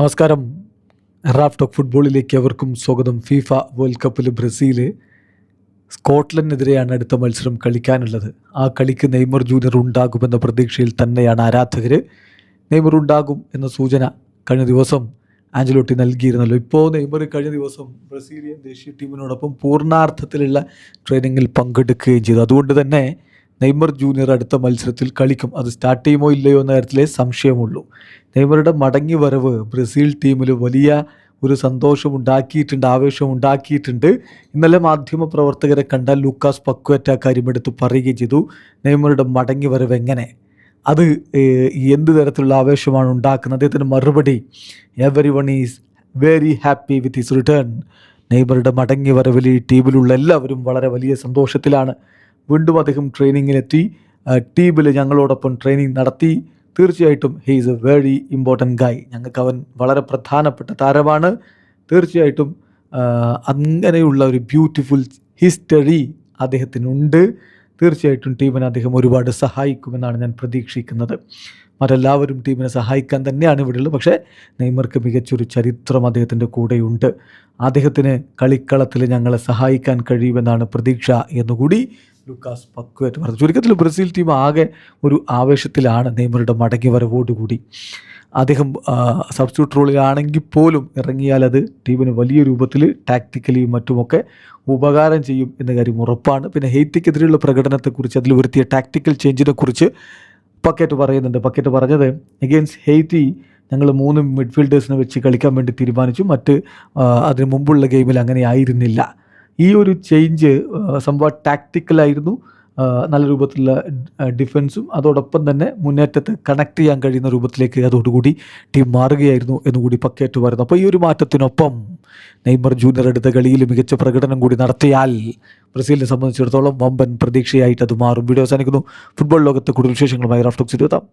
നമസ്കാരം. Raf talk ഫുട്ബോളിലേക്ക് അവർക്കും സ്വാഗതം. ഫിഫ വേൾഡ് കപ്പിൽ ബ്രസീൽ സ്കോട്ട്ലൻഡിനെതിരെയാണ് അടുത്ത മത്സരം കളിക്കാനുള്ളത്. ആ കളിക്ക് നെയ്മർ ജൂനിയർ ഉണ്ടാകുമെന്ന പ്രതീക്ഷയിൽ തന്നെയാണ് ആരാധകർ. നെയ്മർ ഉണ്ടാകും എന്ന സൂചന കഴിഞ്ഞ ദിവസം ആഞ്ചലോട്ടി നൽകിയിരുന്നല്ലോ. ഇപ്പോൾ നെയ്മർ കഴിഞ്ഞ ദിവസം ബ്രസീലിയൻ ദേശീയ ടീമിനോടൊപ്പം പൂർണ്ണാർത്ഥത്തിലുള്ള ട്രെയിനിങ്ങിൽ പങ്കെടുക്കുകയും ചെയ്തു. അതുകൊണ്ട് തന്നെ നെയ്മർ ജൂനിയർ അടുത്ത മത്സരത്തിൽ കളിക്കും. അത് സ്റ്റാർട്ട് ചെയ്യുമോ ഇല്ലയോ എന്ന കാര്യത്തിലേ സംശയമുള്ളൂ. നെയ്മറുടെ മടങ്ങി വരവ് ബ്രസീൽ ടീമിൽ വലിയ ഒരു സന്തോഷമുണ്ടാക്കിയിട്ടുണ്ട്, ആവേശമുണ്ടാക്കിയിട്ടുണ്ട്. ഇന്നലെ മാധ്യമ പ്രവർത്തകരെ കണ്ടാൽ ലൂക്കാസ് പക്വേറ്റ കാര്യം എടുത്ത് പറയുകയും ചെയ്തു. നെയ്മറുടെ മടങ്ങി വരവ് എങ്ങനെ, അത് എന്ത് തരത്തിലുള്ള ആവേശമാണ് ഉണ്ടാക്കുന്നത്. അദ്ദേഹത്തിൻ്റെ മറുപടി, everyone is very happy with his return. നെയ്മറുടെ മടങ്ങി വരവിൽ ഈ ടീമിലുള്ള എല്ലാവരും വളരെ വലിയ സന്തോഷത്തിലാണ്. വീണ്ടും അദ്ദേഹം ട്രെയിനിങ്ങിലെത്തി, ടീമിൽ ഞങ്ങളോടൊപ്പം ട്രെയിനിങ് നടത്തി. തീർച്ചയായിട്ടും he is a very important guy. ഞങ്ങൾക്ക് അവൻ വളരെ പ്രധാനപ്പെട്ട താരമാണ്. തീർച്ചയായിട്ടും അങ്ങനെയുള്ള ഒരു ബ്യൂട്ടിഫുൾ ഹിസ്റ്ററി അദ്ദേഹത്തിനുണ്ട്. തീർച്ചയായിട്ടും ടീമിനെ അദ്ദേഹം ഒരുപാട് സഹായിക്കുമെന്നാണ് ഞാൻ പ്രതീക്ഷിക്കുന്നത്. മറ്റെല്ലാവരും ടീമിനെ സഹായിക്കാൻ തന്നെയാണ് ഇവിടെയുള്ളത്. പക്ഷേ നെയ്മർക്ക് മികച്ചൊരു ചരിത്രം അദ്ദേഹത്തിൻ്റെ കൂടെയുണ്ട്. അദ്ദേഹത്തിന് കളിക്കളത്തിൽ ഞങ്ങളെ സഹായിക്കാൻ കഴിയുമെന്നാണ് പ്രതീക്ഷ എന്നുകൂടി ലൂക്കാസ് പക്വേറ്റ് പറഞ്ഞു. ചുരുക്കത്തിൽ ബ്രസീൽ ടീം ആകെ ഒരു ആവേശത്തിലാണ് നെയ്മറുടെ മടങ്ങി വരവോടുകൂടി. അദ്ദേഹം സബ്സ്റ്റിറ്റ്യൂട്ട് റോളിലാണെങ്കിൽ പോലും ഇറങ്ങിയാൽ അത് ടീമിന് വലിയ രൂപത്തിൽ ടാക്ടിക്കലിയും മറ്റുമൊക്കെ ഉപകാരം ചെയ്യും എന്ന കാര്യം ഉറപ്പാണ്. പിന്നെ ഹെയ്ത്തിക്കെതിരെയുള്ള പ്രകടനത്തെക്കുറിച്ച്, അതിൽ വരുത്തിയ ടാക്ടിക്കൽ ചേഞ്ചിനെ കുറിച്ച് പക്കറ്റ് പറയുന്നുണ്ട്. പക്കറ്റ് പറഞ്ഞത്, എഗെയിൻസ്റ്റ് ഹെയ്ത്തി ഞങ്ങൾ 3 മിഡ്ഫീൽഡേഴ്സിനെ വെച്ച് കളിക്കാൻ വേണ്ടി തീരുമാനിച്ചു. അതിന് മുമ്പുള്ള ഗെയിമിൽ അങ്ങനെ ആയിരുന്നില്ല. ഈ ഒരു ചേഞ്ച് സംഭവം ടാക്ടിക്കലായിരുന്നു. നല്ല രൂപത്തിലുള്ള ഡിഫൻസും അതോടൊപ്പം തന്നെ മുന്നേറ്റത്തെ കണക്ട് ചെയ്യാൻ കഴിയുന്ന രൂപത്തിലേക്ക് അതോടുകൂടി ടീം മാറുകയായിരുന്നു എന്നുകൂടി പക്കേറ്റ് പറയുന്നു. അപ്പോൾ ഈ ഒരു മാറ്റത്തിനൊപ്പം നെയ്മർ ജൂനിയർ എടുത്ത കളിയിൽ മികച്ച പ്രകടനം കൂടി നടത്തിയാൽ ബ്രസീലിനെ സംബന്ധിച്ചിടത്തോളം വമ്പൻ പ്രതീക്ഷയായിട്ട് അത് മാറും. വീഡിയോ അവസാനിക്കുന്നു. ഫുട്ബോൾ ലോകത്തെ കൂടുതൽ വിശേഷങ്ങളുമായി റാഫ് ടോക്സിൽ എത്താം.